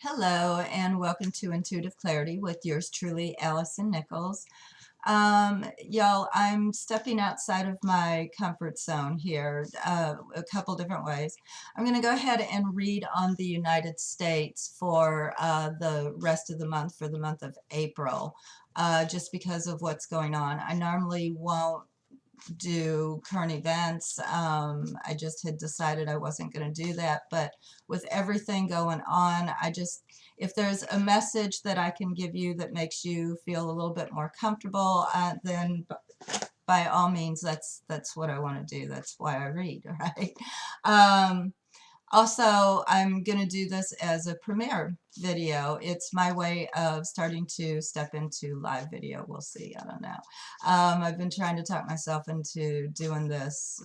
Hello and welcome to Intuitive Clarity with yours truly, Allison Nichols. Y'all, I'm stepping outside of my comfort zone here a couple different ways. I'm going to go ahead and read on the United States for the rest of the month, for the month of April, just because of what's going on. I normally won't do current events. I just had decided I wasn't going to do that, but with everything going on, if there's a message that I can give you that makes you feel a little bit more comfortable, then by all means, that's what I want to do. That's why I read, right? Um, Also, I'm going to do this as a premiere video. It's my way of starting to step into live video. We'll see. I don't know. I've been trying to talk myself into doing this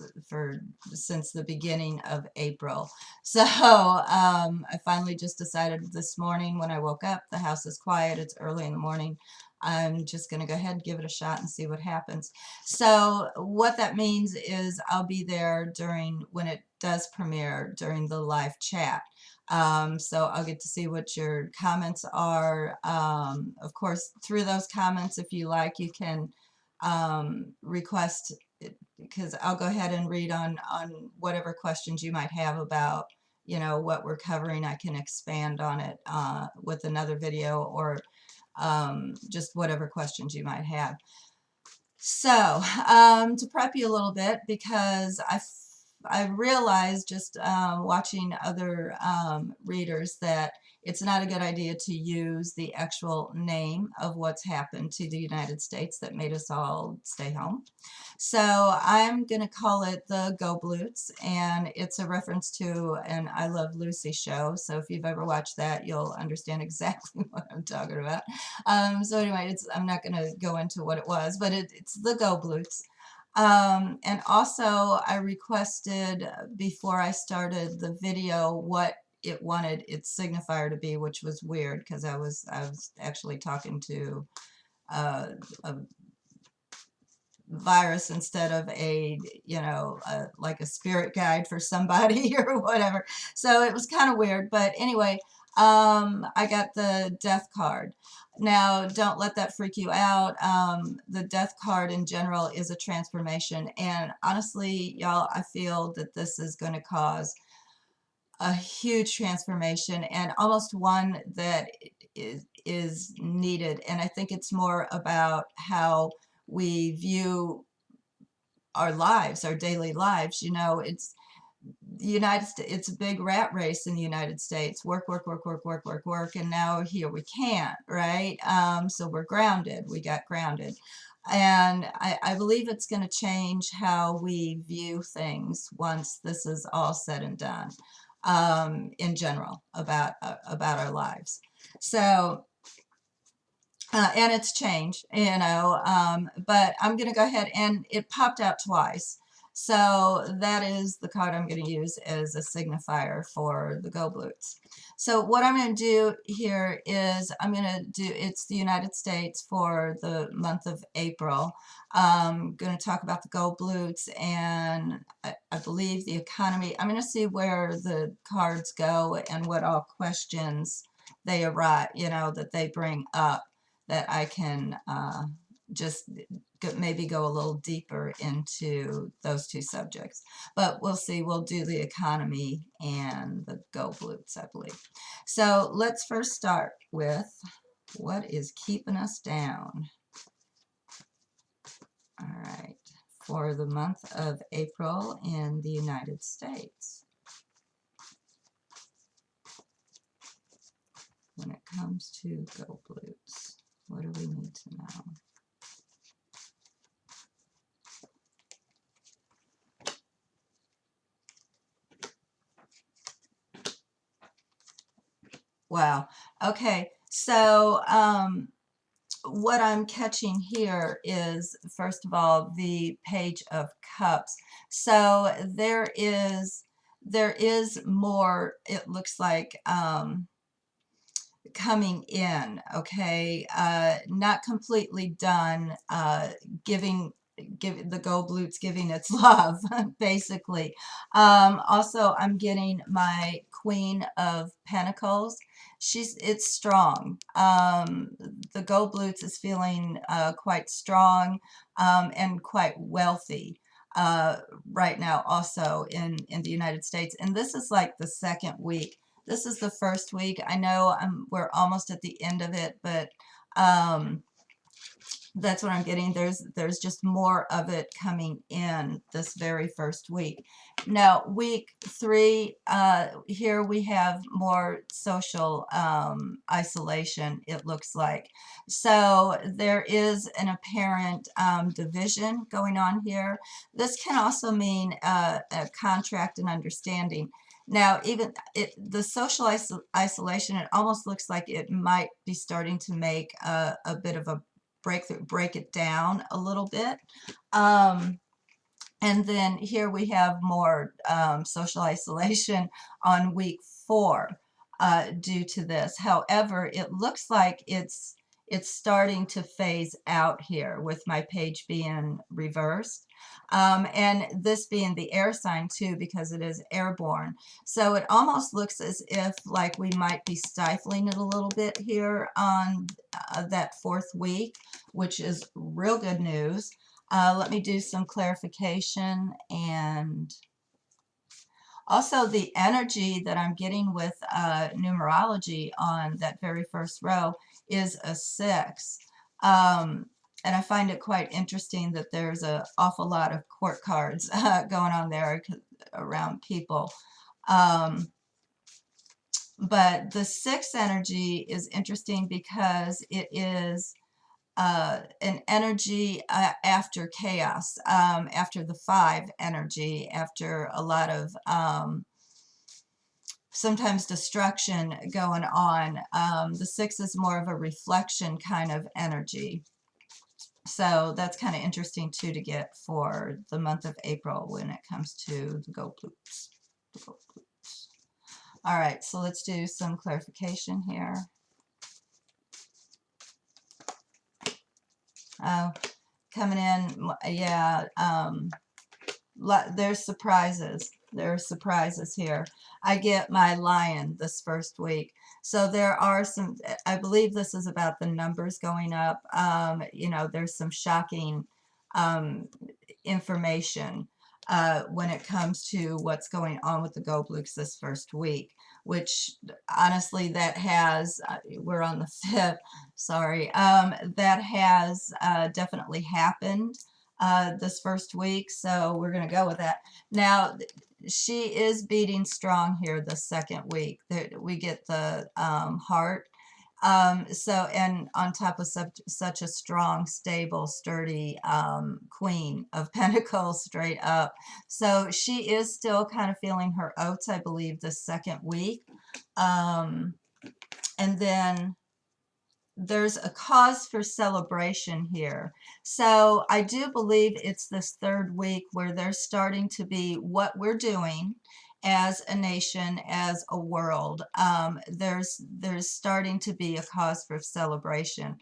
since the beginning of April. So I finally just decided this morning when I woke up, the house is quiet, it's early in the morning. I'm just going to go ahead and give it a shot and see what happens. So what that means is I'll be there when it does premiere during the live chat. So I'll get to see what your comments are. Of course, through those comments, if you like, you can request, because I'll go ahead and read on whatever questions you might have about, what we're covering. I can expand on it with another video or just whatever questions you might have. So, to prep you a little bit, because I realized just watching other readers that it's not a good idea to use the actual name of what's happened to the United States that made us all stay home. So I'm going to call it the Goblutes, and it's a reference to an I Love Lucy show. So if you've ever watched that, you'll understand exactly what I'm talking about. So anyway, I'm not going to go into what it was, but it's the Goblutes. And also, I requested before I started the video what it wanted its signifier to be, which was weird because I was actually talking to a virus instead of like a spirit guide for somebody or whatever. So it was kind of weird. But anyway, I got the death card. Now, don't let that freak you out. The death card in general is a transformation. And honestly, y'all, I feel that this is going to cause a huge transformation and almost one that is needed. And I think it's more about how we view our lives, our daily lives. It's the United States, it's a big rat race in the United States. Work, work, work, work, work, work, work. And now here we can't, right? So we're grounded. We got grounded. And I believe it's going to change how we view things once this is all said and done, in general, about our lives. So, and it's changed, but I'm going to go ahead, and it popped out twice. So that is the card I'm going to use as a signifier for the Goblutes. So what I'm going to do here is it's the United States for the month of April. I'm going to talk about the Goblutes and I believe the economy. I'm going to see where the cards go and what all questions they arrive, that they bring up, that I can just maybe go a little deeper into those two subjects. But we'll see. We'll do the economy and the Goblutes, I believe. So let's first start with what is keeping us down. All right. For the month of April in the United States. When it comes to Goblutes, what do we need to know? Wow. Okay. So, what I'm catching here is, first of all, the Page of Cups. So there is more, it looks like, coming in, okay? Not completely done, giving give the gold blute's giving its love, basically. Also, I'm getting my Queen of Pentacles. It's strong. The gold blute's is feeling quite strong and quite wealthy right now, also in the United States. And this is like the second week. This is the first week. I know we're almost at the end of it, but that's what I'm getting. There's just more of it coming in this very first week. Now, week 3, here we have more social isolation, it looks like. So there is an apparent division going on here. This can also mean a contract and understanding. Now, even the social isolation, it almost looks like it might be starting to make a bit of a break it down a little bit. And then here we have more social isolation on week 4 due to this. However, it looks like it's starting to phase out here with my page being reversed. And this being the air sign too, because it is airborne. So it almost looks as if like we might be stifling it a little bit here on that 4th week, which is real good news. Let me do some clarification, and also the energy that I'm getting with numerology on that very first row is a 6. And I find it quite interesting that there's an awful lot of court cards going on there around people. But the 6 energy is interesting because it is an energy after chaos, after the 5 energy, after a lot of sometimes destruction going on. The 6 is more of a reflection kind of energy. So that's kind of interesting too to get for the month of April when it comes to the gold blues. All right, so let's do some clarification here. Coming in, yeah, there's surprises. There are surprises here. I get my Lion this first week. So there are some, I believe this is about the numbers going up. You know, there's some shocking information when it comes to what's going on with the Goldblux this first week, which honestly that has, we're on the 5th, sorry, that has definitely happened this first week, so we're going to go with that. Now, she is beating strong here the second week. We get the heart. So, and on top of such a strong, stable, sturdy Queen of Pentacles straight up. So she is still kind of feeling her oats, I believe, the second week. And then there's a cause for celebration here. So I do believe it's this 3rd week where there's starting to be what we're doing as a nation, as a world. There's starting to be a cause for celebration.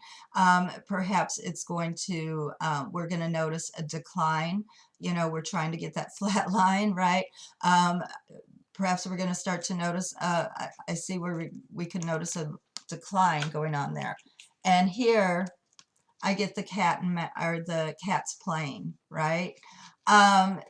Perhaps it's going to, we're going to notice a decline. You know, we're trying to get that flat line, right? Perhaps we're going to start to notice, I see where we can notice a decline going on there. And here I get the cat or the cats playing, right?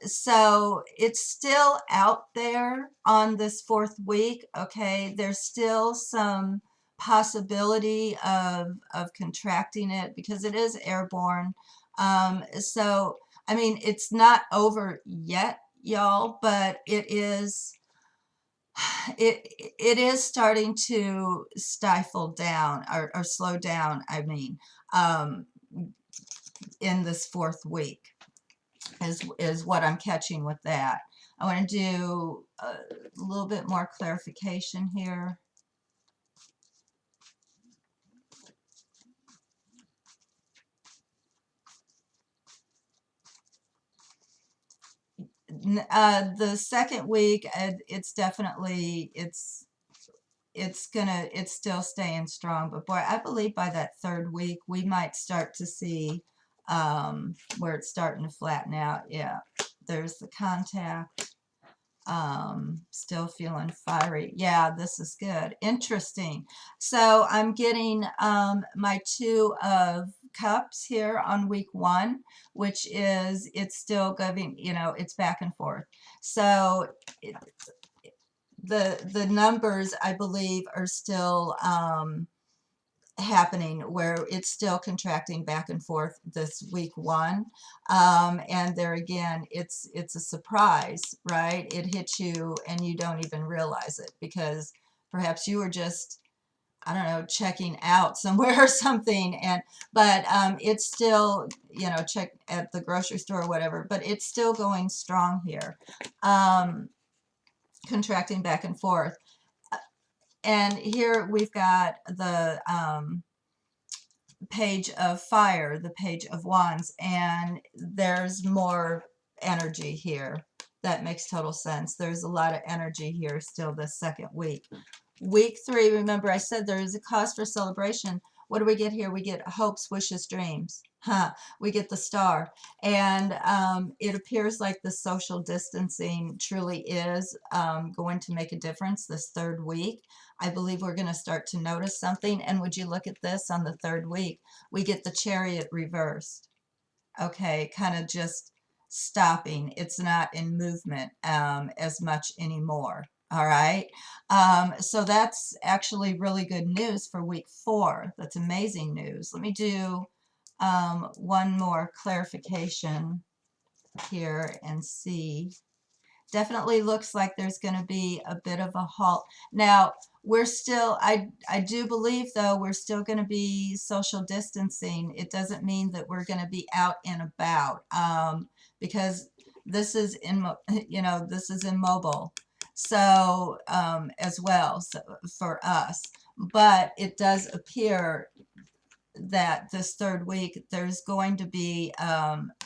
So it's still out there on this 4th week. Okay, there's still some possibility of contracting it because it is airborne. So I mean, it's not over yet, y'all, but it is it is starting to stifle down or slow down, I mean, in this 4th week is what I'm catching with that. I want to do a little bit more clarification here. The second week, it's definitely, it's still staying strong, but boy, I believe by that 3rd week we might start to see where it's starting to flatten out. Yeah, there's the contact. Still feeling fiery. Yeah, this is good. Interesting. So I'm getting my 2 of Cups here on week 1, which is, it's still going, it's back and forth. So the numbers, I believe, are still happening, where it's still contracting back and forth this week 1. And there again, it's a surprise, right? It hits you and you don't even realize it, because perhaps you were just, I don't know, checking out somewhere or something, but it's still, check at the grocery store or whatever, but it's still going strong here, contracting back and forth. And here we've got the Page of Fire, the Page of Wands, and there's more energy here. That makes total sense. There's a lot of energy here still this second week. Week 3, remember I said there is a cause for celebration. What do we get here? We get hopes, wishes, dreams. We get the Star. And it appears like the social distancing truly is going to make a difference this 3rd week. I believe we're going to start to notice something. And would you look at this, on the 3rd week, we get the Chariot reversed. Okay, kind of just stopping. It's not in movement as much anymore. All right. So that's actually really good news for week 4. That's amazing news. Let me do one more clarification here and see. Definitely looks like there's going to be a bit of a halt. Now, we're still, I do believe, though, we're still going to be social distancing. It doesn't mean that we're going to be out and about, because this is this is immobile. So, as well, so for us, but it does appear that this 3rd week there's going to be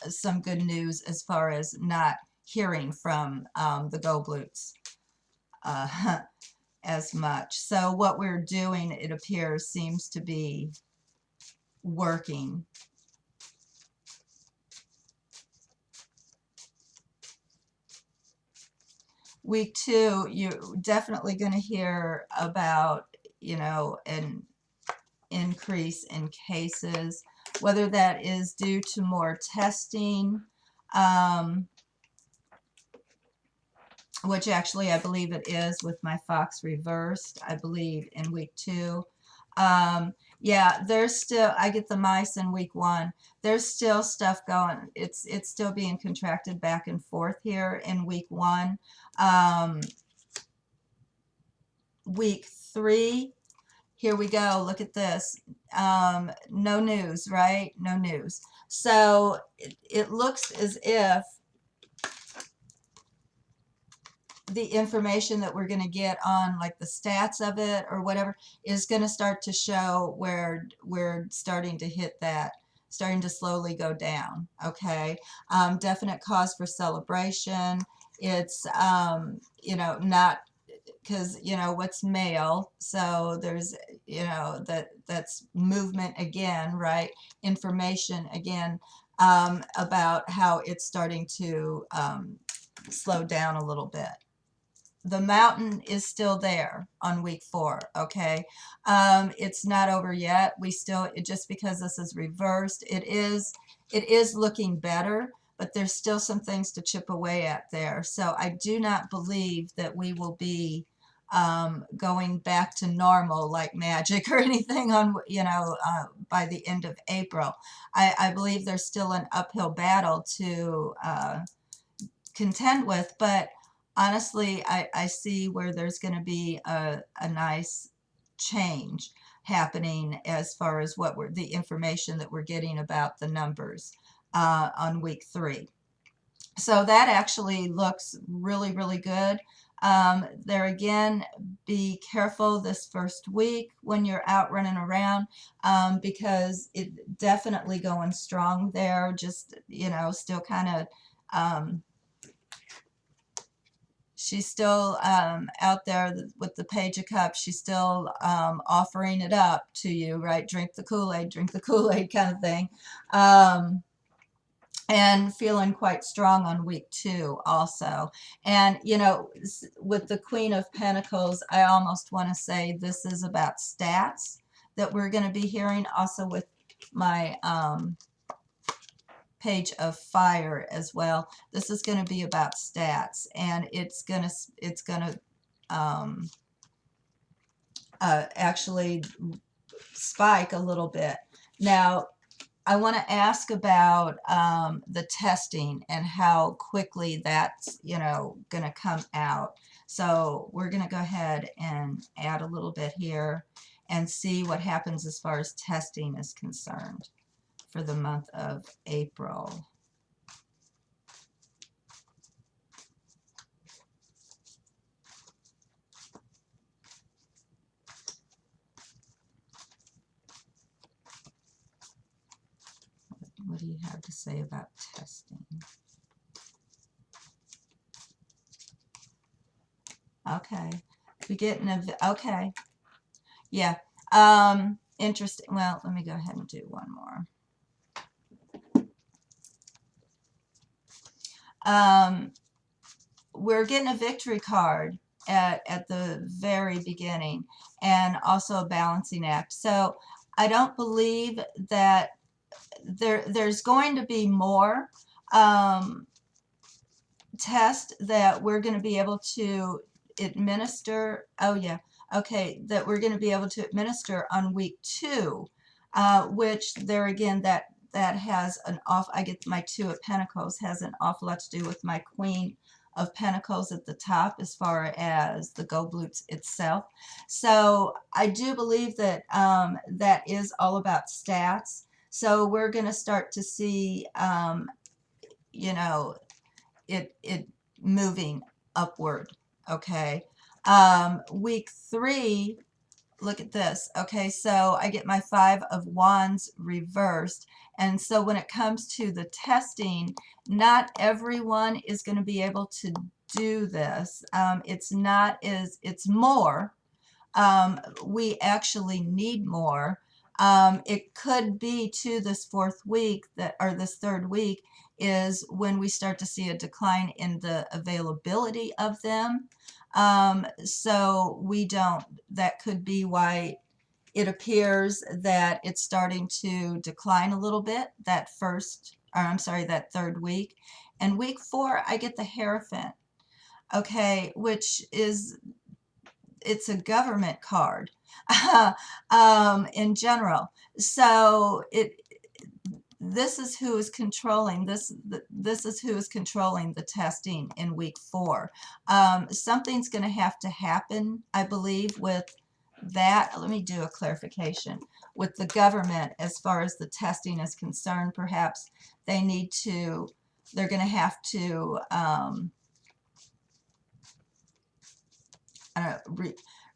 some good news as far as not hearing from the Goldblutes as much. So what we're doing, it appears, seems to be working. Week 2, you're definitely going to hear about, an increase in cases, whether that is due to more testing, which actually I believe it is with my Fox reversed, I believe, in week 2. Yeah, there's still, I get the mice in week 1. There's still stuff going. It's still being contracted back and forth here in week 1. Week 3, here we go. Look at this. No news, right? No news. So it looks as if the information that we're going to get on, like the stats of it or whatever, is going to start to show where we're starting to hit that, starting to slowly go down. Okay. Definite cause for celebration. It's, not, because, what's male, so there's, that's movement again, right? Information again, about how it's starting to slow down a little bit. The mountain is still there on week 4. Okay. It's not over yet. We still, just because this is reversed, it is looking better, but there's still some things to chip away at there. So I do not believe that we will be going back to normal like magic or anything on, by the end of April. I believe there's still an uphill battle to contend with, but honestly, I see where there's going to be a nice change happening as far as the information that we're getting about the numbers on week 3. So that actually looks really, really good. There again, be careful this first week when you're out running around, because it definitely going strong there. Just, still kind of, she's still out there with the Page of Cups. She's still offering it up to you, right? Drink the Kool-Aid kind of thing. and feeling quite strong on week 2 also. And you know, with the Queen of Pentacles, I almost want to say this is about stats that we're going to be hearing, also with my Page of Fire as well. This is going to be about stats, and it's going to actually spike a little bit. Now, I want to ask about the testing and how quickly that's, you know, going to come out. So we're going to go ahead and add a little bit here and see what happens as far as testing is concerned for the month of April. What do you have to say about testing? Okay. We get okay. Yeah. Interesting. Well, let me go ahead and do one more. We're getting a victory card at the very beginning, and also a balancing act. So I don't believe that there's going to be more tests that we're going to be able to administer. Oh yeah, okay, that we're going to be able to administer on week 2, which there again, that has an off. I get my 2 of Pentacles has an awful lot to do with my Queen of Pentacles at the top as far as the Goldblüt itself. So I do believe that that is all about stats. So we're going to start to see, you know, it moving upward. Okay. Week 3, look at this. Okay, so I get my 5 of Wands reversed. And so when it comes to the testing, not everyone is going to be able to do this. It's not as, it's more. We actually need more. It could be to this 4th week that, or this 3rd week, is when we start to see a decline in the availability of them. So we don't, that could be why it appears that it's starting to decline a little bit that first, or I'm sorry, that 3rd week. And week 4, I get the Hierophant, okay, which is, it's a government card in general. So this is who is controlling this. This is who is controlling the testing in week 4. Something's going to have to happen, I believe, with that. Let me do a clarification with the government as far as the testing is concerned. Perhaps they need to. They're going to have to.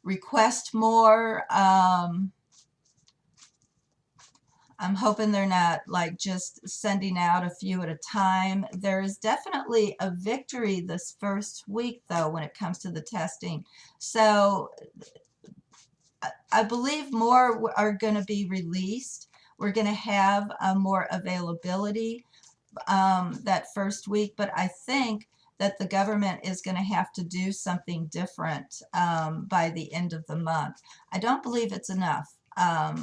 Request more. I'm hoping they're not like just sending out a few at a time. There is definitely a victory this first week, though, when it comes to the testing. So I believe more are going to be released. We're going to have more availability that first week, but I think that the government is going to have to do something different by the end of the month. I don't believe it's enough. I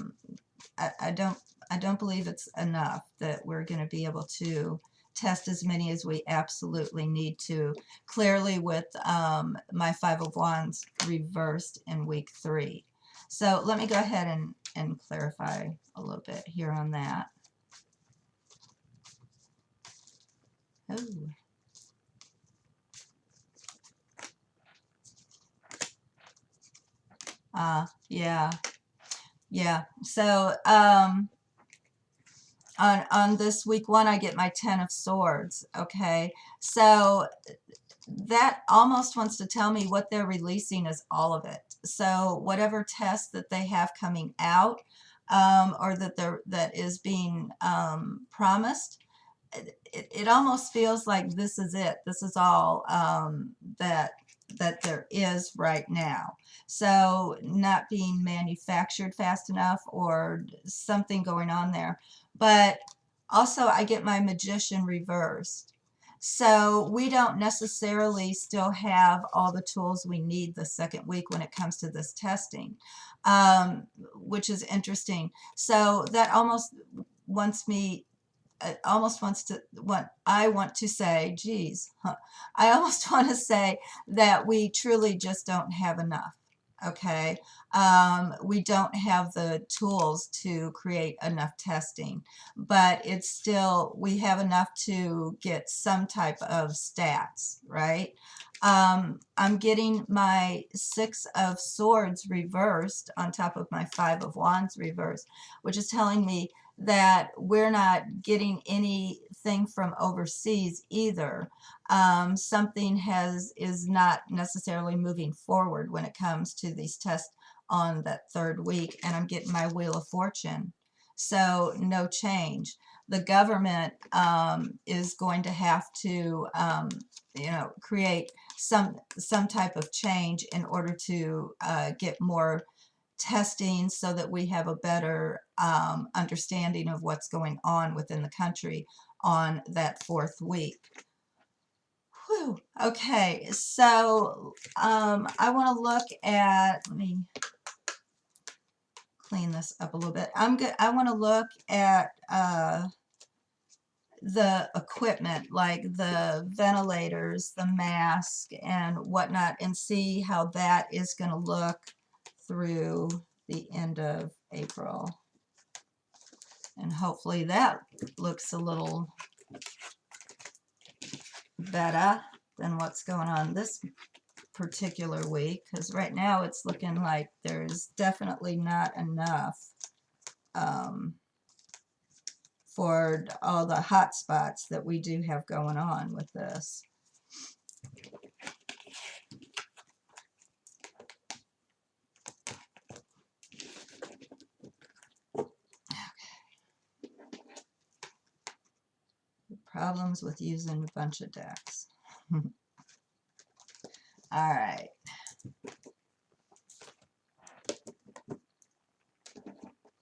don't believe it's enough that we're going to be able to test as many as we absolutely need to. Clearly, with my 5 of Wands reversed in week 3. So let me go ahead and clarify a little bit here on that. Oh. Yeah. Yeah. So on this week 1, I get my 10 of Swords. Okay. So that almost wants to tell me what they're releasing is all of it. So whatever test that they have coming out, or that is being promised, it almost feels like this is it. This is all that there is right now. So not being manufactured fast enough, or something going on there. But Also, I get my Magician reversed. So we don't necessarily still have all the tools we need the second week when it comes to this testing, which is interesting. So that wants me almost wants to what I want to say, geez, huh, I almost want to say that we truly just don't have enough. Okay. We don't have the tools to create enough testing, but it's still, we have enough to get some type of stats, right? I'm getting my Six of Swords reversed on top of my Five of Wands reversed, which is telling me that we're not getting anything from overseas either. Something is not necessarily moving forward when it comes to these tests on that third week, and I'm getting my Wheel of Fortune. So no change. The government is going to have to, create some type of change in order to get more testing so that we have a better understanding of what's going on within the country on that fourth week. Whew. Okay, so I want to look at, let me clean this up a little bit. I want to look at the equipment, like the ventilators, the mask, and whatnot, and see how that is going to look through the end of April. And hopefully that looks a little better than what's going on this particular week, because right now it's looking like there's definitely not enough for all the hot spots that we do have going on with this. Problems with using a bunch of decks. All right.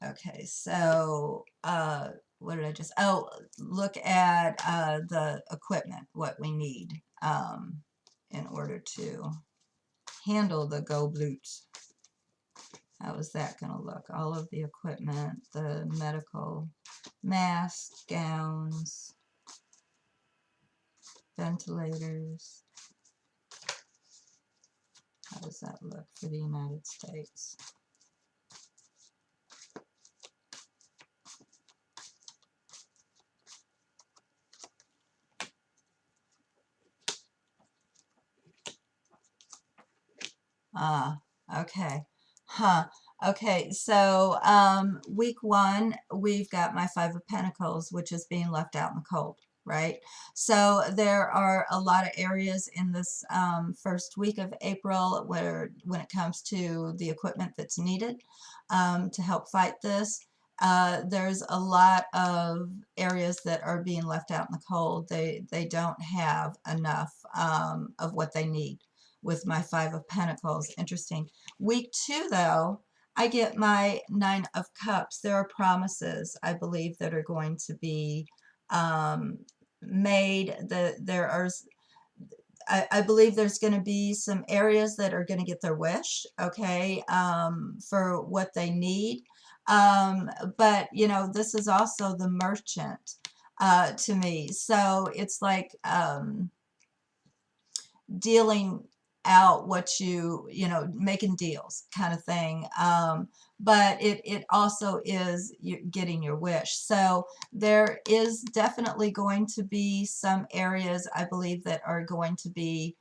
Okay, so what did I just, oh, look at the equipment, what we need in order to handle the Go Blutes. How is that going to look? All of the equipment, the medical masks, gowns, ventilators. How does that look for the United States? Okay. Huh. Okay, so week one, we've got my Five of Pentacles, which is being left out in the cold, right? So there are a lot of areas in this first week of April where, when it comes to the equipment that's needed to help fight this, there's a lot of areas that are being left out in the cold. They don't have enough of what they need with my Five of Pentacles. Interesting. Week two, though, I get my Nine of Cups. There are promises, I believe, that are going to be made. I believe there's going to be some areas that are going to get their wish, okay, for what they need. But, you know, this is also the Merchant to me. So it's like dealing out what you know, making deals kind of thing. But it also is getting your wish. So there is definitely going to be some areas, I believe, that are going to be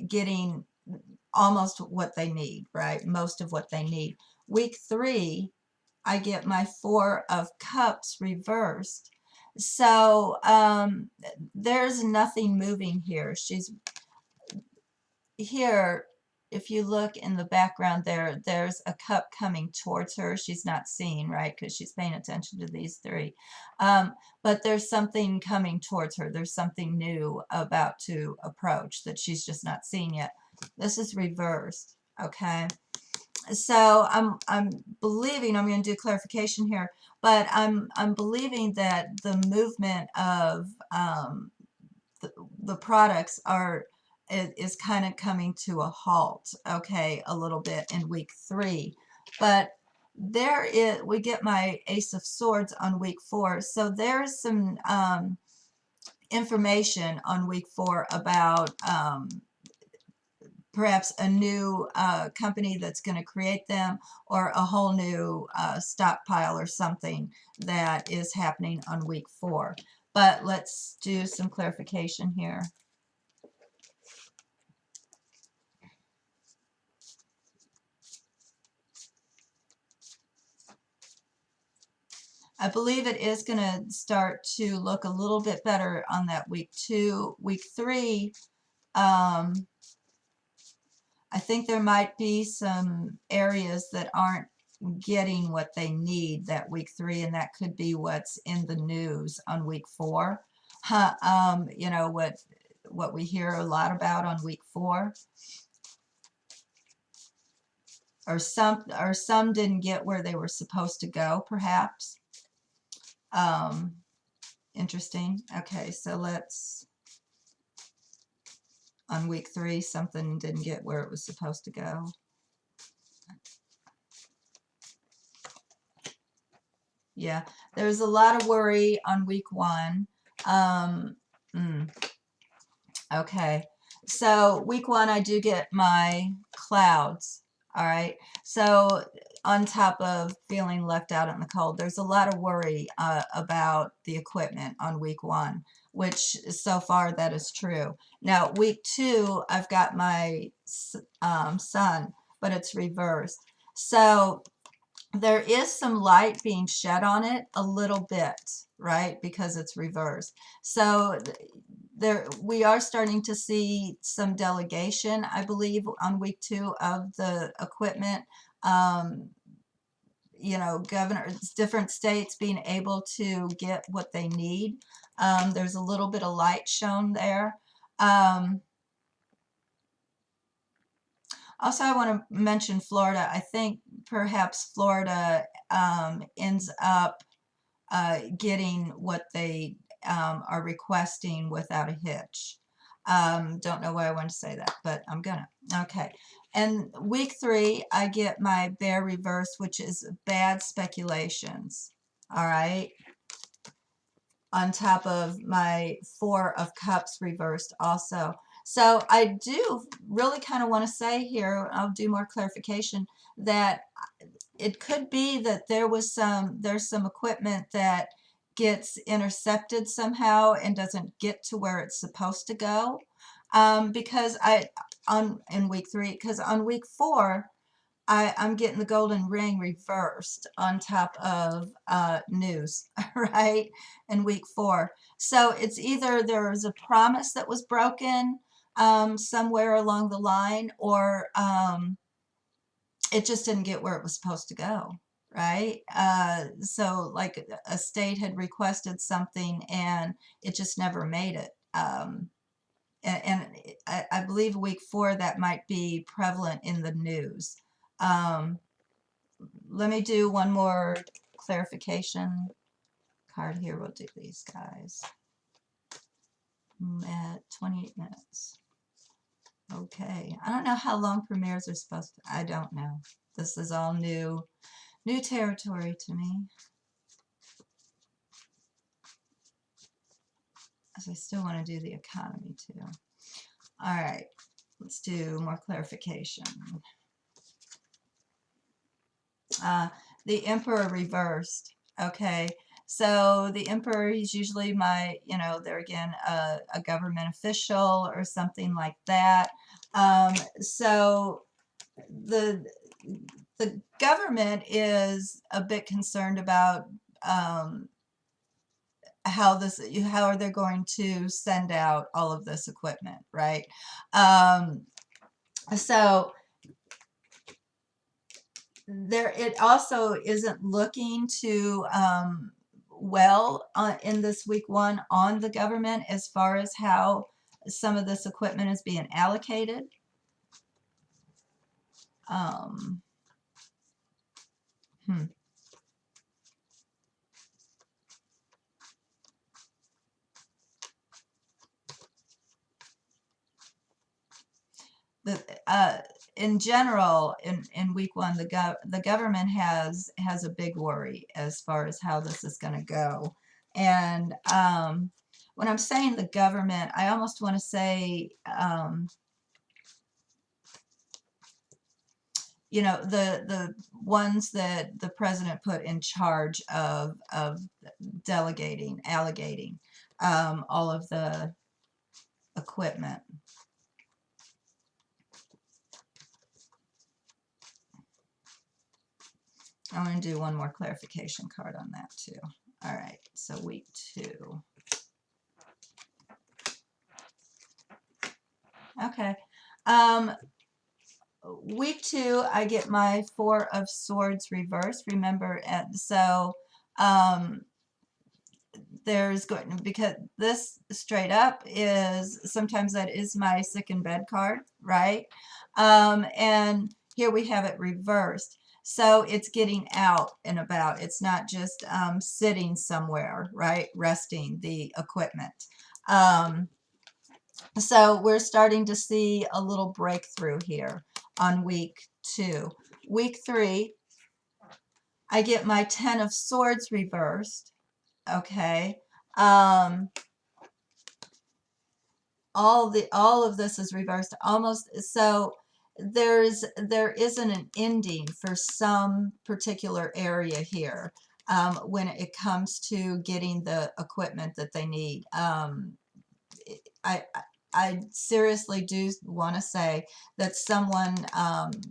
getting almost what they need, right? Most of what they need. Week three, I get my Four of Cups reversed. So there's nothing moving here. She's here, if you look in the background there, there's a cup coming towards her. She's not seeing, right, because she's paying attention to these three. But there's something coming towards her. There's something new about to approach that she's just not seeing yet. This is reversed, okay? So I'm believing, I'm going to do clarification here, but I'm believing that the movement of the products is kind of coming to a halt, okay, a little bit in week 3. But we get my Ace of Swords on week 4, so there's some information on week 4 about perhaps a new company that's going to create them, or a whole new stockpile or something that is happening on week 4. But let's do some clarification here. I believe it is going to start to look a little bit better on that week 2. Week 3, I think there might be some areas that aren't getting what they need that week 3, and that could be what's in the news on week 4. You know, what we hear a lot about on week 4, or some didn't get where they were supposed to go, perhaps. Interesting. Okay, so let's, on week 3, something didn't get where it was supposed to go. Yeah, there's a lot of worry on week 1. Um, okay, so week 1, I do get my clouds. All right, so on top of feeling left out in the cold, there's a lot of worry about the equipment on week 1, which so far that is true. Now, week 2, I've got my sun, but it's reversed. So there is some light being shed on it a little bit, right? Because it's reversed. So there, we are starting to see some delegation, I believe, on week 2 of the equipment. You know, governors, different states being able to get what they need. There's a little bit of light shown there. Also, I want to mention Florida. I think perhaps Florida ends up getting what they are requesting without a hitch. Don't know why I want to say that, but I'm gonna. Okay. And week 3, I get my bear reverse, which is bad speculations. All right. On top of my 4 of Cups reversed also. So I do really kind of want to say here, I'll do more clarification, that it could be that there's some equipment that gets intercepted somehow and doesn't get to where it's supposed to go. Because in week 3, because on week 4, I'm getting the golden ring reversed on top of news, right? In week 4. So it's either there was a promise that was broken somewhere along the line, or it just didn't get where it was supposed to go, right? So like a state had requested something and it just never made it. And I believe week 4 that might be prevalent in the news. Let me do one more clarification card here. We'll do these guys at 28 minutes. Okay, I don't know how long premieres are supposed to, I don't know. This is all new territory to me. As I still want to do the economy too. All right, let's do more clarification. The Emperor reversed. Okay, so the Emperor is usually my, you know, there again, a government official or something like that. So the government is a bit concerned about how are they going to send out all of this equipment, right? So there, it also isn't looking too well in this week 1 on the government as far as how some of this equipment is being allocated. Hmm. The in general, in week one, the government has a big worry as far as how this is going to go. And when I'm saying the government, I almost want to say, you know, the ones that the president put in charge of delegating, allocating all of the equipment. I'm going to do one more clarification card on that too. All right, so week two. Okay. Week two, I get my Four of Swords reversed. Remember, so there's going, because this straight up is, sometimes that is my sick in bed card, right? And here we have it reversed. So it's getting out and about. It's not just sitting somewhere, right? Resting the equipment. So we're starting to see a little breakthrough here on week two. Week three, I get my Ten of Swords reversed. Okay. All of this is reversed almost. So there isn't an ending for some particular area here when it comes to getting the equipment that they need. I I seriously do want to say that someone,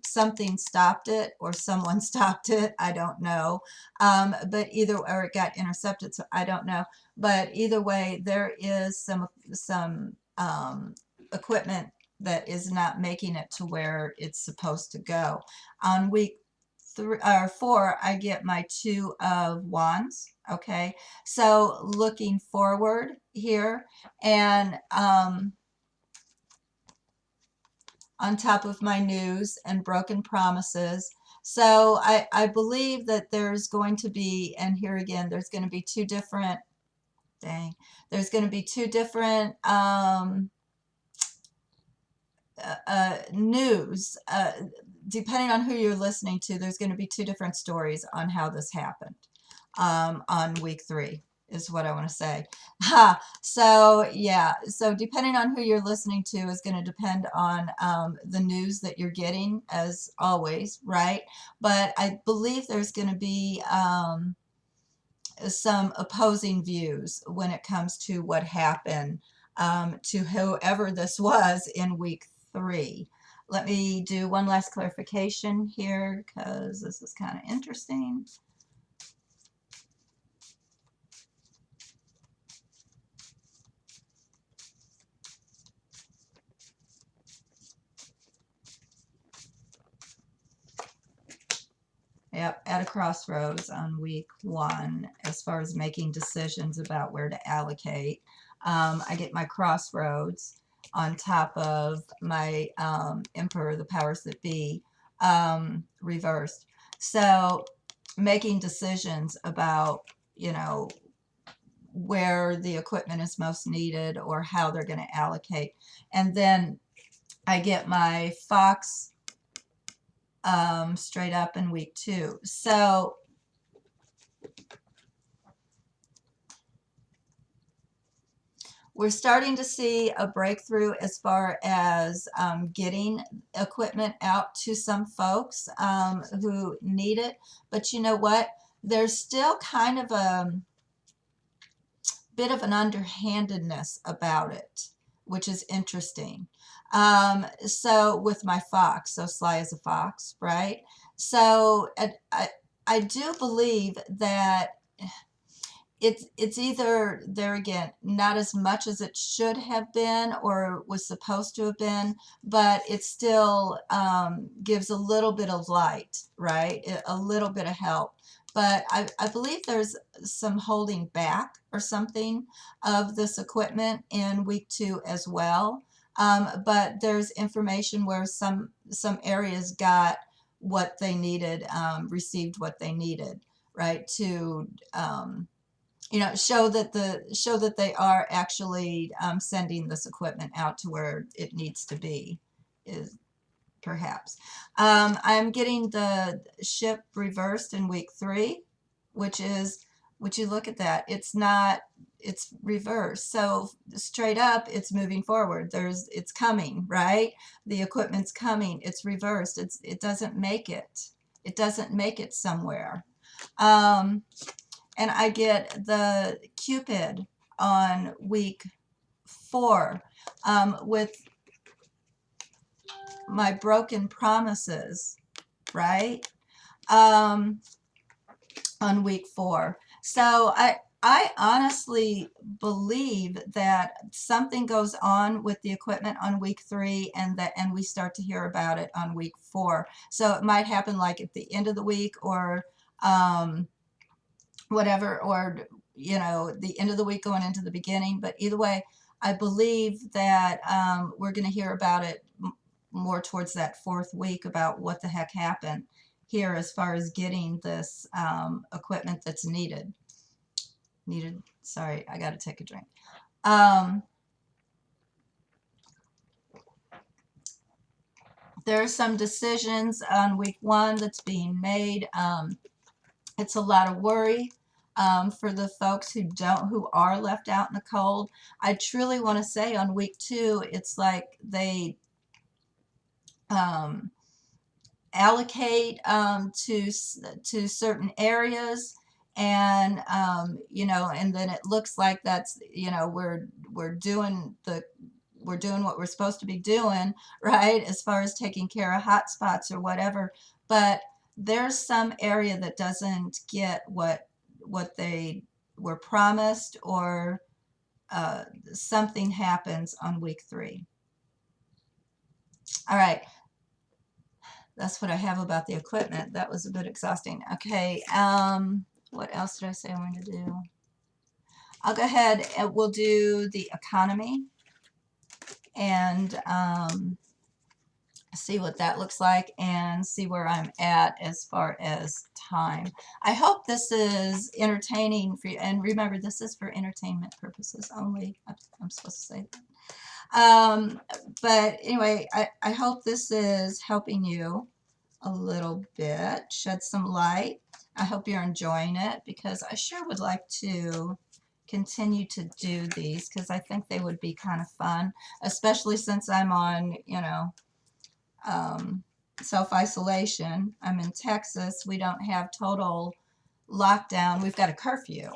something stopped it, or someone stopped it. I don't know. But either, or it got intercepted, so I don't know. But either way, there is some equipment that is not making it to where it's supposed to go. On week three or four, I get my Two of Wands. Okay, so looking forward here, and on top of my news and broken promises. So I believe that there's going to be, and here again, there's going to be two different, dang, there's going to be two different news. Depending on who you're listening to, there's going to be two different stories on how this happened on week three, is what I want to say. Ha. So yeah, so depending on who you're listening to is going to depend on the news that you're getting, as always, right? But I believe there's going to be some opposing views when it comes to what happened to whoever this was in week three. Let me do one last clarification here, because this is kind of interesting. Yep, at a crossroads on week one as far as making decisions about where to allocate. I get my crossroads on top of my Emperor, the powers that be, reversed. So making decisions about, you know, where the equipment is most needed or how they're going to allocate. And then I get my Fox straight up in week two. So we're starting to see a breakthrough as far as getting equipment out to some folks who need it. But you know what? There's still kind of a bit of an underhandedness about it, which is interesting. So with my Fox, so sly as a fox, right? So I do believe that it's either, there again, not as much as it should have been or was supposed to have been, but it still gives a little bit of light, right? A little bit of help. But I believe there's some holding back or something of this equipment in week two as well. But there's information where some areas got what they needed, received what they needed, right? To show that they are actually sending this equipment out to where it needs to be, is perhaps. I'm getting the ship reversed in week 3, which is, would you look at that? It's not, it's reversed. So straight up, it's moving forward. It's coming, right? The equipment's coming. It's reversed. It doesn't make it. It doesn't make it somewhere. And I get the Cupid on week 4 with my broken promises, right? On week 4. So I honestly believe that something goes on with the equipment on week 3, and we start to hear about it on week 4. So it might happen like at the end of the week, or whatever, or the end of the week going into the beginning. But either way, I believe that we're going to hear about it more towards that 4th week, about what the heck happened here as far as getting this equipment that's needed. Sorry, I got to take a drink. There are some decisions on week 1 that's being made. It's a lot of worry for the folks who are left out in the cold. I truly want to say on week 2, it's like they allocate to certain areas, and and then it looks like that's, we're doing what we're supposed to be doing, right, as far as taking care of hot spots or whatever. But there's some area that doesn't get what they were promised, or something happens on week 3. All right, that's what I have about the equipment. That was a bit exhausting. Okay, what else did I say I wanted to do? I'll go ahead and we'll do the economy, and see what that looks like, and see where I'm at as far as time. I hope this is entertaining for you, and remember, this is for entertainment purposes only. I'm supposed to say that. But anyway, I hope this is helping you a little bit, shed some light. I hope you're enjoying it, because I sure would like to continue to do these, because I think they would be kind of fun, especially since I'm on, self-isolation. I'm in Texas. We don't have total lockdown. We've got a curfew,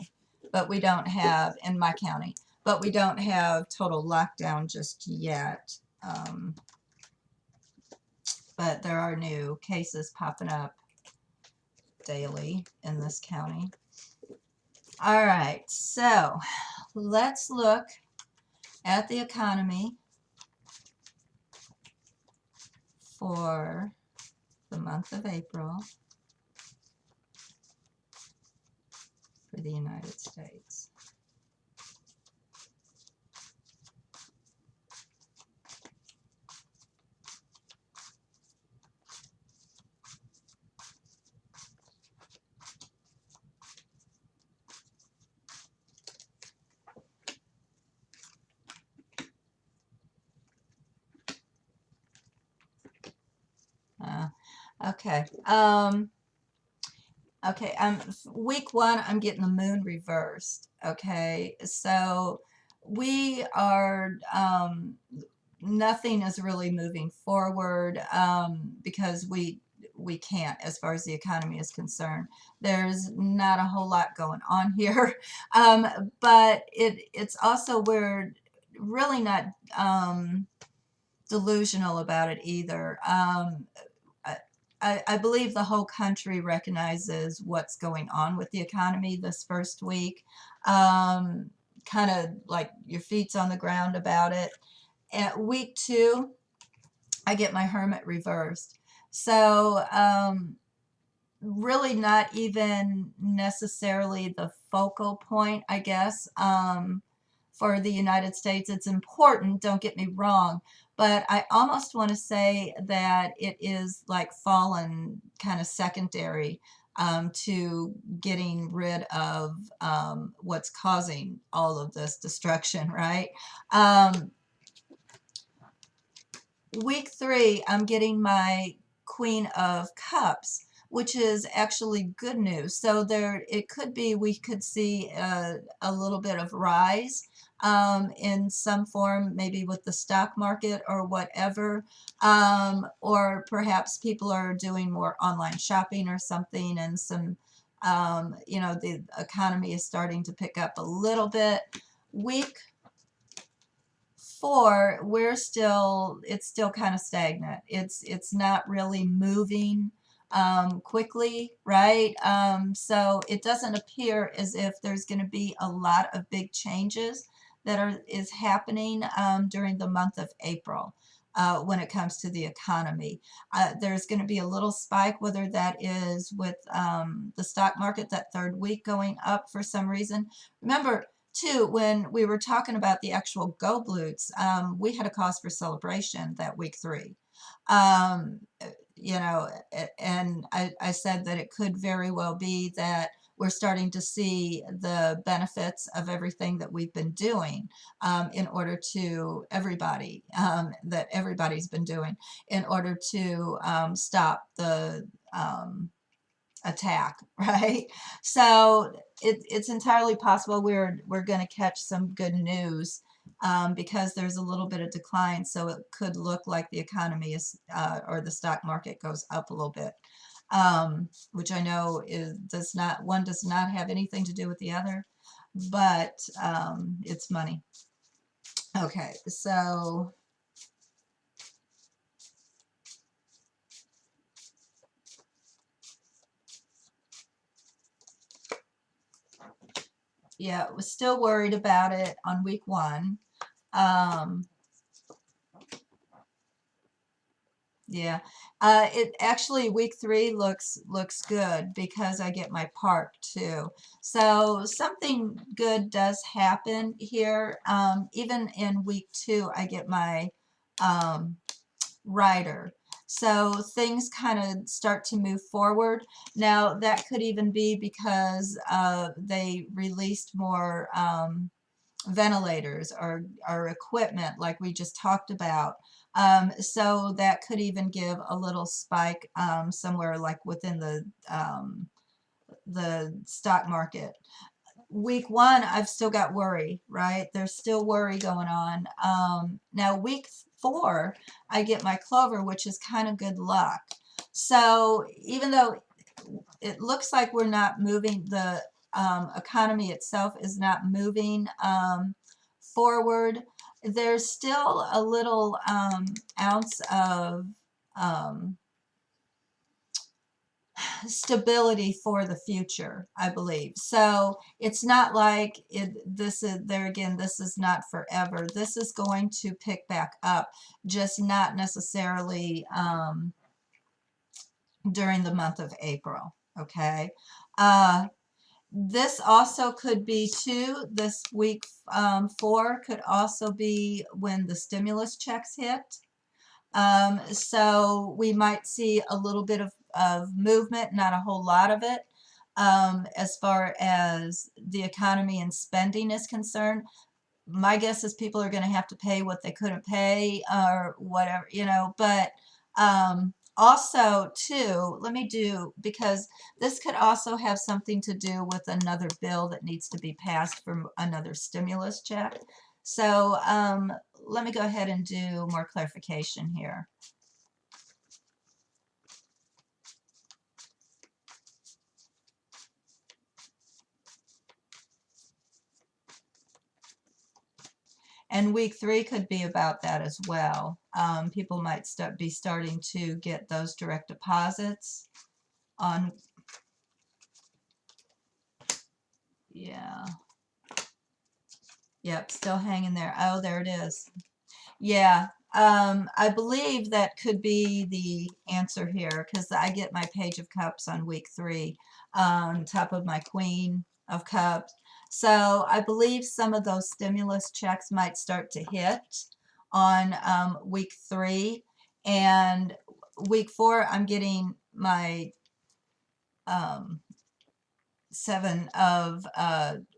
but we don't have, in my county, but we don't have total lockdown just yet. But there are new cases popping up daily in this county. All right, so let's look at the economy for the month of April for the United States. Okay. Okay. Week 1, I'm getting the moon reversed. Okay. So we are, nothing is really moving forward, because we can't, as far as the economy is concerned. There's not a whole lot going on here. But it's also, we're really not delusional about it either. I believe the whole country recognizes what's going on with the economy this first week. Kind of like your feet's on the ground about it. At week 2, I get my Hermit reversed. So really not even necessarily the focal point, I guess, for the United States. It's important, don't get me wrong, but I almost want to say that it is like fallen kind of secondary to getting rid of what's causing all of this destruction, right? Um, week 3, I'm getting my Queen of Cups, which is actually good news. So there, it could be we could see a little bit of rise in some form, maybe with the stock market or whatever, or perhaps people are doing more online shopping or something, and some, the economy is starting to pick up a little bit. Week 4, it's still kind of stagnant. It's not really moving quickly, right? So it doesn't appear as if there's going to be a lot of big changes that is happening during the month of April. When it comes to the economy, there's going to be a little spike, whether that is with the stock market that third week going up for some reason. Remember, too, when we were talking about the actual Go Blutes, we had a cause for celebration that week 3. Um, and I said that it could very well be that we're starting to see the benefits of everything that we've been doing in order to that everybody's been doing in order to stop the attack, right? So it's entirely possible we're going to catch some good news because there's a little bit of decline. So it could look like the economy is or the stock market goes up a little bit, which I know does not have anything to do with the other, but it's money. Okay, so yeah, was still worried about it on week 1. Um, Yeah, it actually week 3 looks good because I get my park too. So something good does happen here. Even in week 2, I get my um, rider. So things kind of start to move forward. Now that could even be because they released more ventilators or equipment like we just talked about. So that could even give a little spike somewhere like within the stock market. Week 1, I've still got worry, right? There's still worry going on. Now week 4, I get my clover, which is kind of good luck. So even though it looks like we're not moving, the economy itself is not moving forward, there's still a little ounce of um, stability for the future, I believe. So it's not like this is there again, this is not forever. This is going to pick back up, just not necessarily during the month of April. Okay. This also could be too, this week 4 could also be when the stimulus checks hit. So we might see a little bit of movement, not a whole lot of it, as far as the economy and spending is concerned. My guess is people are going to have to pay what they couldn't pay or whatever, but also too, because this could also have something to do with another bill that needs to be passed for another stimulus check. So let me go ahead and do more clarification here. And week 3 could be about that as well. People might be starting to get those direct deposits on, yeah, yep, still hanging there. Oh, there it is. Yeah, I believe that could be the answer here because I get my Page of Cups on week 3 on top of my Queen of Cups. So I believe some of those stimulus checks might start to hit on week 3, and week 4 I'm getting my um, 7 of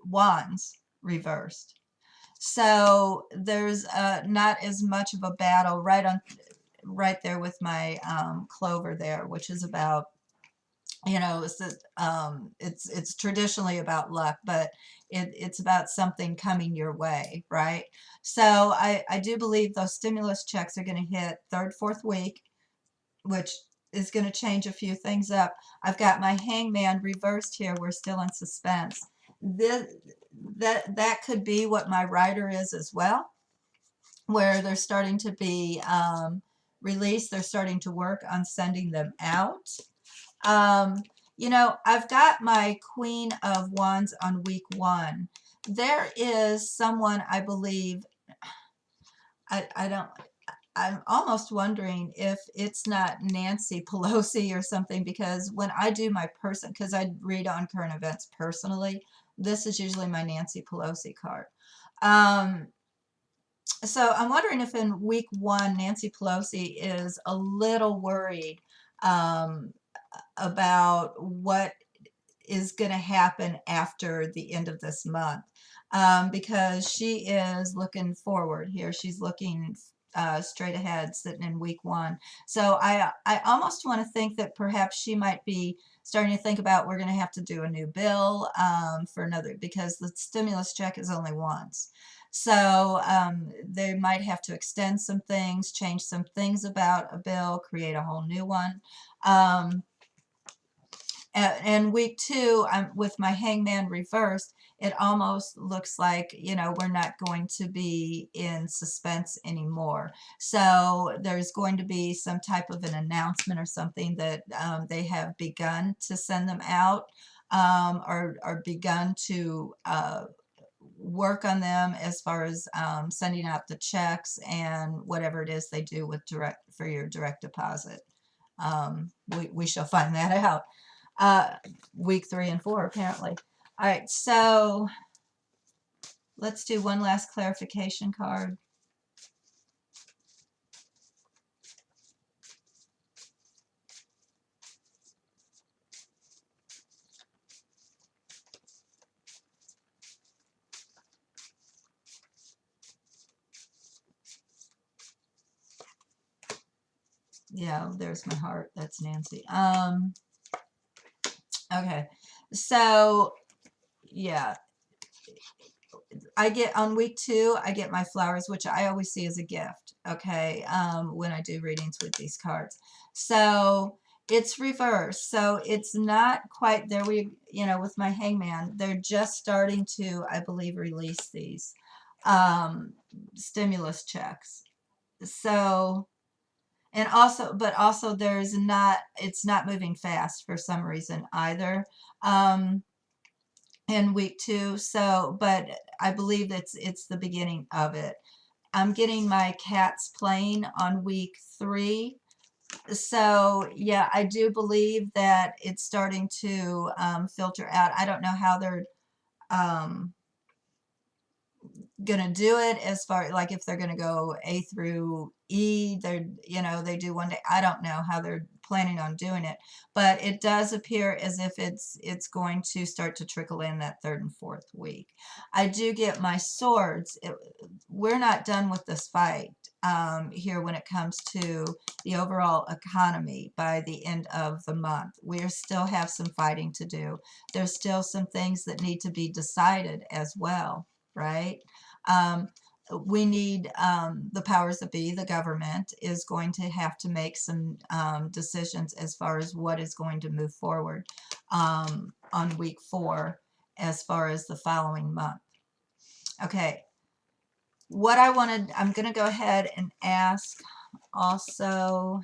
wands reversed. So there's not as much of a battle right there with my clover there, which is about, it's traditionally about luck, but it's about something coming your way, right? So I do believe those stimulus checks are going to hit third, fourth week, which is going to change a few things up. I've got my hangman reversed here. We're still in suspense. This, that could be what my rider is as well, where they're starting to be released. They're starting to work on sending them out. Um, I've got my Queen of Wands on week 1. There is someone, I believe, I don't, I'm almost wondering if it's not Nancy Pelosi or something, because when I do my because I read on current events personally, this is usually my Nancy Pelosi card. Um, so I'm wondering if in week 1, Nancy Pelosi is a little worried um, about what is going to happen after the end of this month, because she is looking forward here. She's looking straight ahead, sitting in week 1. So I almost want to think that perhaps she might be starting to think about, we're going to have to do a new bill for another, because the stimulus check is only once. So they might have to extend some things, change some things about a bill, create a whole new one. And week 2, I'm with my hangman reversed. It almost looks like, we're not going to be in suspense anymore. So there's going to be some type of an announcement or something that they have begun to send them out, or begun to work on them as far as sending out the checks and whatever it is they do with for your direct deposit. We shall find that out uh, week 3 and 4, apparently. All right, so let's do one last clarification card. Yeah, there's my heart. That's Nancy. Okay, so yeah, I get on week 2, I get my flowers, which I always see as a gift, okay, when I do readings with these cards. So it's reversed. So it's not quite there. With my hangman, they're just starting to, I believe, release these stimulus checks. So, but also it's not moving fast for some reason either. In week 2. So, but I believe it's the beginning of it. I'm getting my cats playing on week 3. So yeah, I do believe that it's starting to filter out. I don't know how they're um, gonna do it, as far like if they're gonna go A through E. They do one day. I don't know how they're planning on doing it, but it does appear as if it's going to start to trickle in that third and fourth week. I do get my swords. We're not done with this fight here when it comes to the overall economy. By the end of the month, we still have some fighting to do. There's still some things that need to be decided as well, right? Um, we need the powers that be. The government is going to have to make some decisions as far as what is going to move forward on week 4 as far as the following month. Okay, I'm going to go ahead and ask also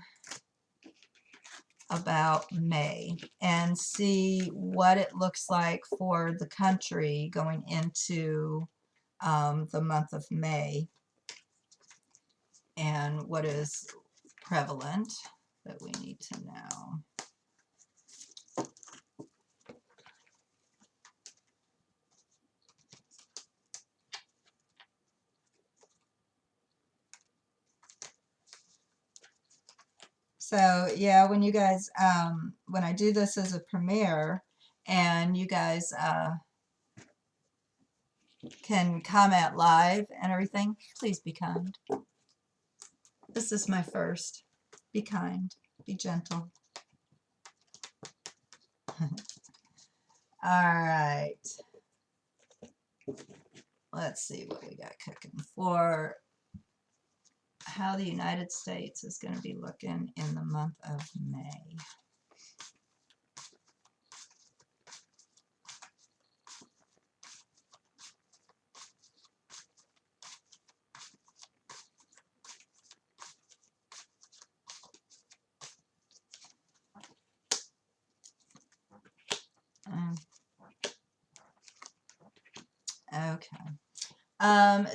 about May and see what it looks like for the country going into the month of May, and what is prevalent that we need to know. So yeah, when you guys, when I do this as a premiere and you guys can comment live and everything, please be kind. This is my first. Be kind. Be gentle. All right. Let's see what we got cooking for how the United States is going to be looking in the month of May. Um, Okay.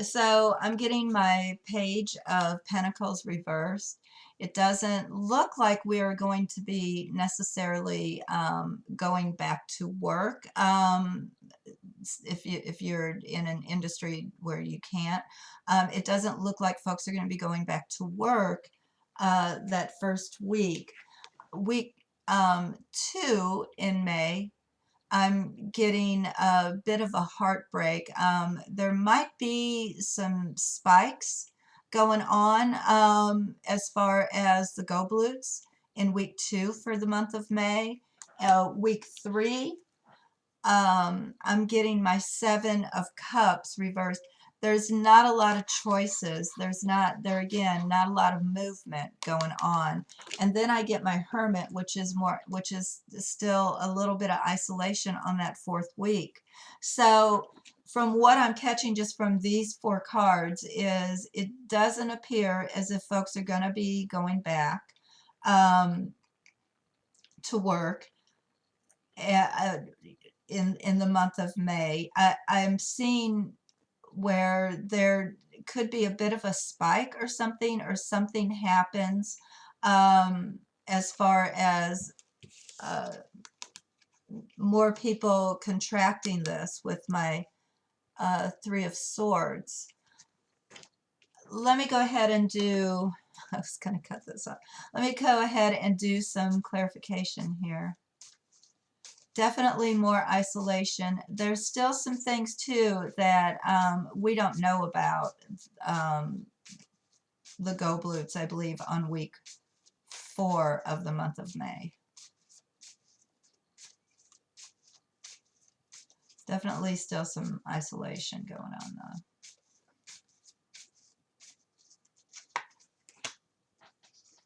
So I'm getting my Page of Pentacles reversed. It doesn't look like we are going to be necessarily going back to work. If you're in an industry where you can't, it doesn't look like folks are going to be going back to work that first week. Week 2 in May, I'm getting a bit of a heartbreak. There might be some spikes going on as far as the go blutes in week 2 for the month of May. Week 3, I'm getting my 7 of Cups reversed. There's not a lot of choices. There again, not a lot of movement going on. And then I get my Hermit, which is still a little bit of isolation on that 4th week. So from what I'm catching just from these 4 cards is it doesn't appear as if folks are going to be going back to work. In the month of May. I'm seeing where there could be a bit of a spike or something happens as far as uh, more people contracting this with my 3 of Swords. Let me go ahead and do, I was going to cut this off. Let me go ahead and do some clarification here. Definitely more isolation. There's still some things too that we don't know about the go blutes, I believe, on week 4 of the month of May. Definitely still some isolation going on though.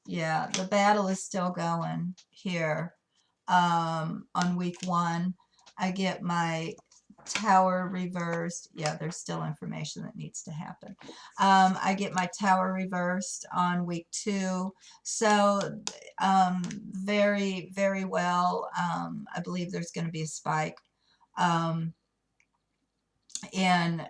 Yeah, the battle is still going here. On week 1, I get my Tower reversed. Yeah, there's still information that needs to happen. I get my Tower reversed on week 2. So very, very well. I believe there's going to be a spike. And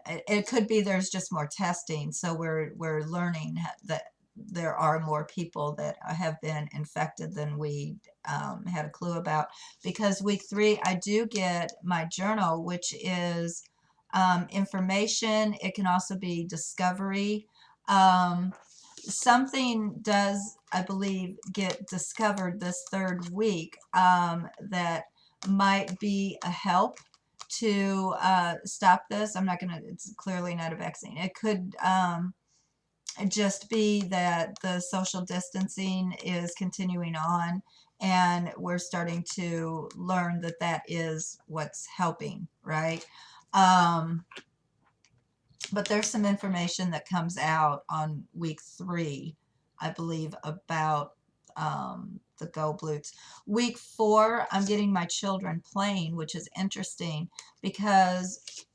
it could be there's just more testing. So we're learning that there are more people that have been infected than we had a clue about. Because week 3, I do get my journal, which is information. It can also be discovery. Something does, I believe, get discovered this 3rd week that might be a help to stop this. I'm not going to, it's clearly not a vaccine. It could just be that the social distancing is continuing on and we're starting to learn that that is what's helping, right? But there's some information that comes out on week 3, I believe, about the go blutes. Week 4, I'm getting my children playing, which is interesting because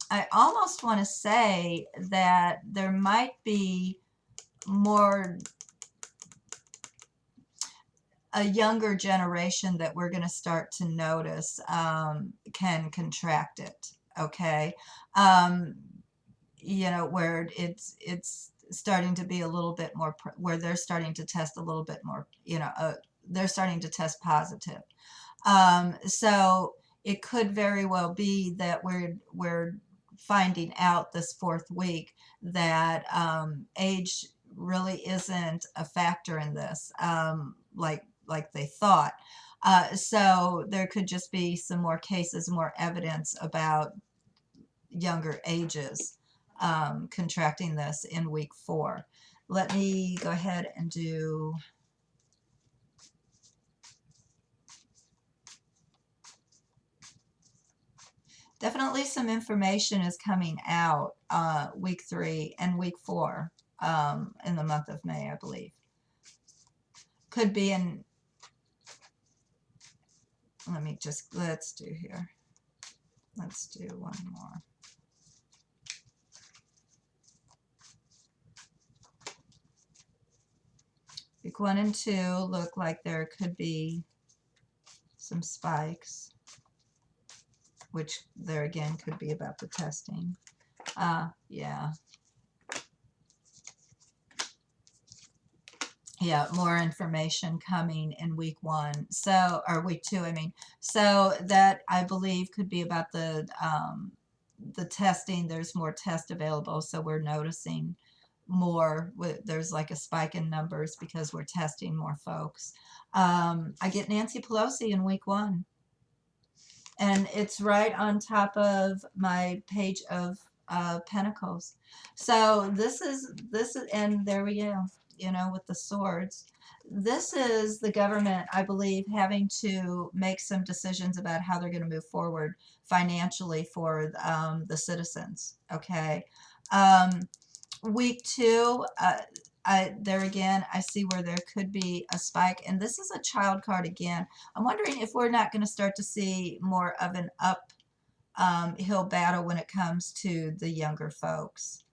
I almost want to say that there might be more a younger generation that we're going to start to notice can contract it. Okay. You know, where it's starting to be a little bit more, where they're starting to test a little bit more, you know, they're starting to test positive. So it could very well be that we're finding out this 4th week that age really isn't a factor in this, like they thought. So there could just be some more cases, more evidence about younger ages contracting this in week 4. Let me go ahead and do. Definitely some information is coming out week 3 and week 4 in the month of May, I believe. Could be in, let's do here. Let's do one more. Week 1 and 2 look like there could be some spikes, which there again could be about the testing. Yeah. Yeah, more information coming in week 1. So, or week 2, I mean. So that I believe could be about the testing. There's more tests available, so we're noticing more. There's like a spike in numbers because we're testing more folks. I get Nancy Pelosi in week 1, and it's right on top of my page of Pentacles. So this is, and there we go, you know, with the swords. This is the government, I believe, having to make some decisions about how they're going to move forward financially for the citizens. Okay. Week 2, there again, I see where there could be a spike, and this is a child card again. I'm wondering if we're not going to start to see more of an uphill battle when it comes to the younger folks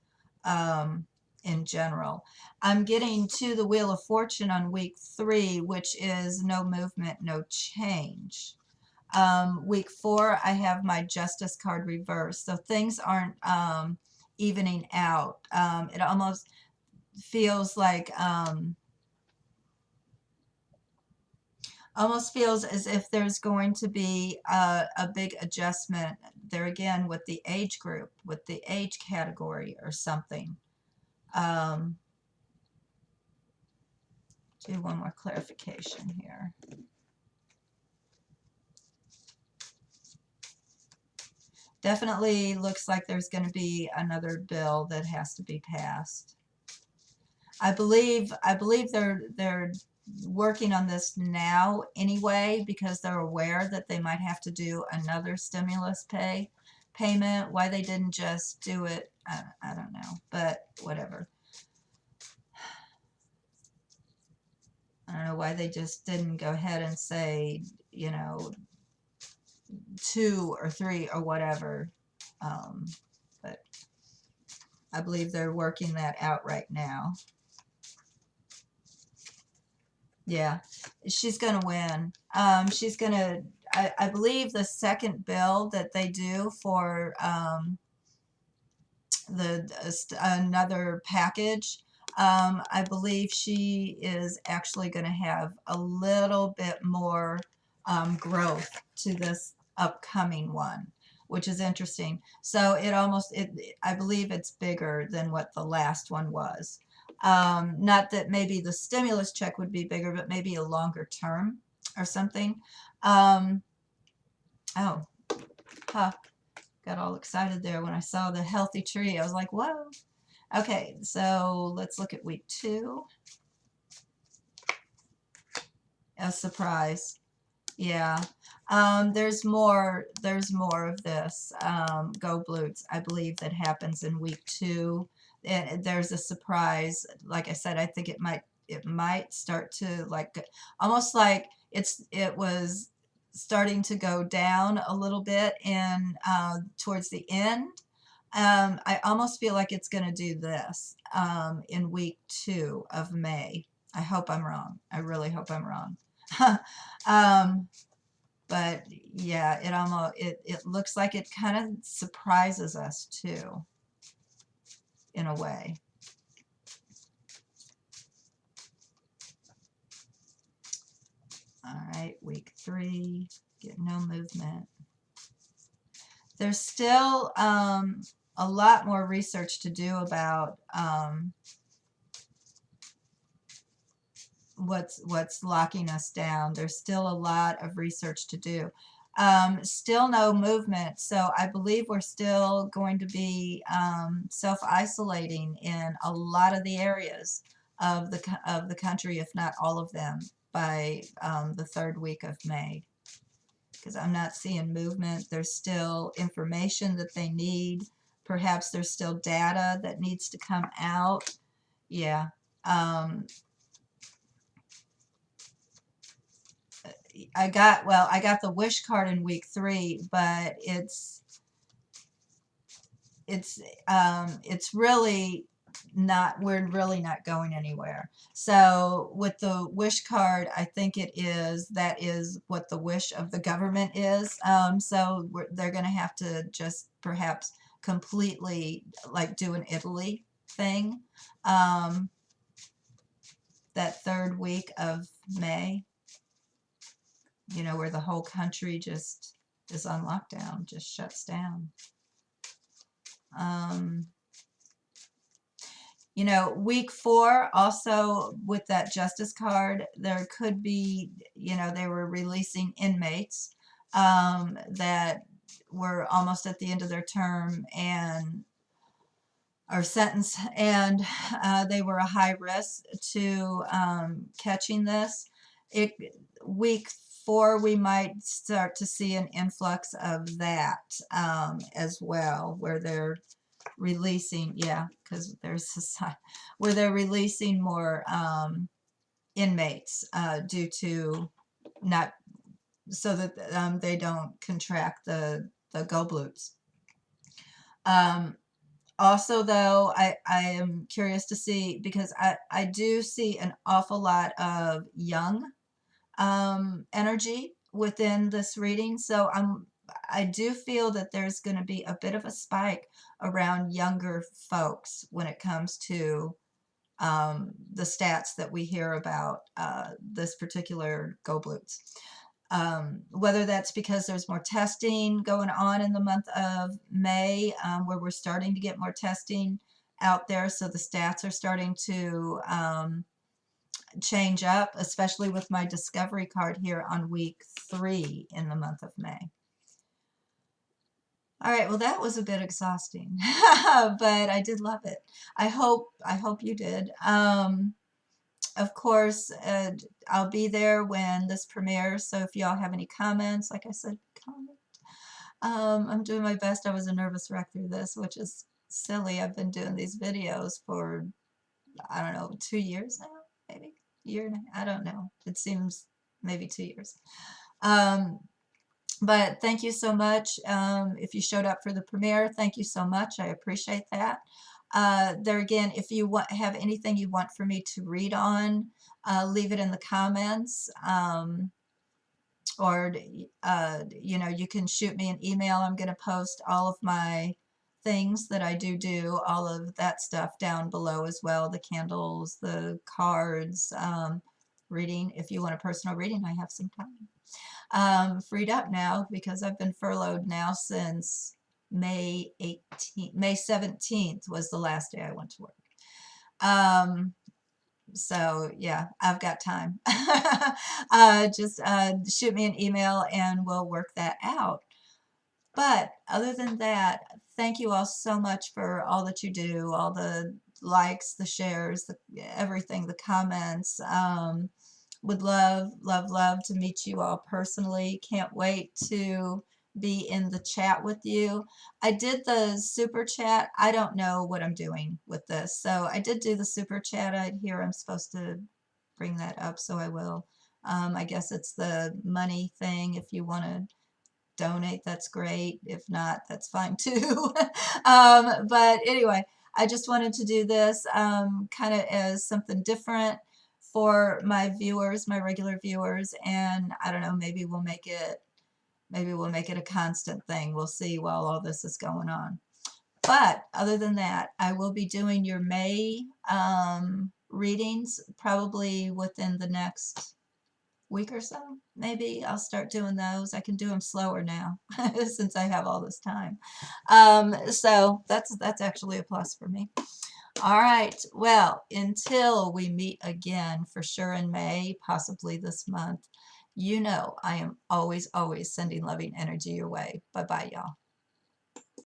in general. I'm getting to the Wheel of Fortune on week 3, which is no movement, no change. Week 4, I have my Justice card reversed, so things aren't evening out. It almost feels like as if there's going to be a big adjustment there again with the age group, with the age category or something. Do one more clarification here. Definitely looks like there's going to be another bill that has to be passed. I believe they're working on this now anyway, because they're aware that they might have to do another stimulus payment. Why they didn't just do it, I don't know, but whatever. I don't know why they just didn't go ahead and say, you know, 2 or 3 or whatever. But I believe they're working that out right now. Yeah, she's going to win. She's going to, I believe the second bill that they do for another package, I believe she is actually going to have a little bit more growth to this upcoming one, which is interesting. So I believe it's bigger than what the last one was. Not that maybe the stimulus check would be bigger, but maybe a longer term or something. Oh, huh. Got all excited there when I saw the healthy tree. I was like, whoa. Okay, so let's look at week 2. A surprise. Yeah. There's more of this Go Blutes, I believe, that happens in week 2. And there's a surprise. Like I said, I think it might start to, like, almost like it was starting to go down a little bit in towards the end. I almost feel like it's going to do this in week 2 of May. I hope I'm wrong. I really hope I'm wrong. But yeah, it looks like it kind of surprises us too, in a way. All right, week 3, get no movement. There's still a lot more research to do about what's locking us down. There's still a lot of research to do. Still no movement, so I believe we're still going to be self-isolating in a lot of the areas of the country, if not all of them, by the third week of May. Because I'm not seeing movement. There's still information that they need. Perhaps there's still data that needs to come out. Yeah. I got the wish card in week 3, but it's really not, we're really not going anywhere. So with the wish card, I think that is what the wish of the government is. So they're going to have to just perhaps completely like do an Italy thing, that third week of May, where the whole country just is on lockdown, just shuts down. Week 4 also with that justice card, there could be, they were releasing inmates that were almost at the end of their term and or sentence, and they were a high risk to catching this. Week 4, we might start to see an influx of that as well, where they're releasing, because where they're releasing more inmates due to not, so that they don't contract the Goblutes. Also, though, I am curious to see, because I do see an awful lot of young energy within this reading. So I do feel that there's going to be a bit of a spike around younger folks when it comes to the stats that we hear about this particular Goblutes. Whether that's because there's more testing going on in the month of May, where we're starting to get more testing out there, so the stats are starting to change up, especially with my discovery card here on week 3 in the month of May. All right, well, that was a bit exhausting, but I did love it. I hope you did. Of course, I'll be there when this premieres, so if y'all have any comments, like I said, comment. I'm doing my best. I was a nervous wreck through this, which is silly. I've been doing these videos for, I don't know, 2 years now, maybe year and I don't know. It seems maybe 2 years. But thank you so much. If you showed up for the premiere, thank you so much. I appreciate that. There again, if you have anything you want for me to read on, leave it in the comments. Or you can shoot me an email. I'm going to post all of my things that I do, all of that stuff down below as well. The candles, the cards, reading. If you want a personal reading, I have some time. Freed up now because I've been furloughed now since May 17th was the last day I went to work. So yeah, I've got time. Just shoot me an email and we'll work that out. But other than that, thank you all so much for all that you do, all the likes, the shares, everything, the comments. Would love to meet you all personally. Can't wait to be in the chat with you. I did the super chat. I don't know what I'm doing with this. So I did do the super chat. I hear I'm supposed to bring that up, so I will. I guess it's the money thing. If you want to donate, that's great. If not, that's fine too. But anyway, I just wanted to do this kind of as something different for my viewers, my regular viewers, and I don't know, maybe we'll make it a constant thing. We'll see while all this is going on. But other than that, I will be doing your May readings probably within the next week or so. Maybe I'll start doing those. I can do them slower now since I have all this time. So that's actually a plus for me. All right. Well, until we meet again for sure in May, possibly this month, I am always, always sending loving energy your way. Bye bye, y'all.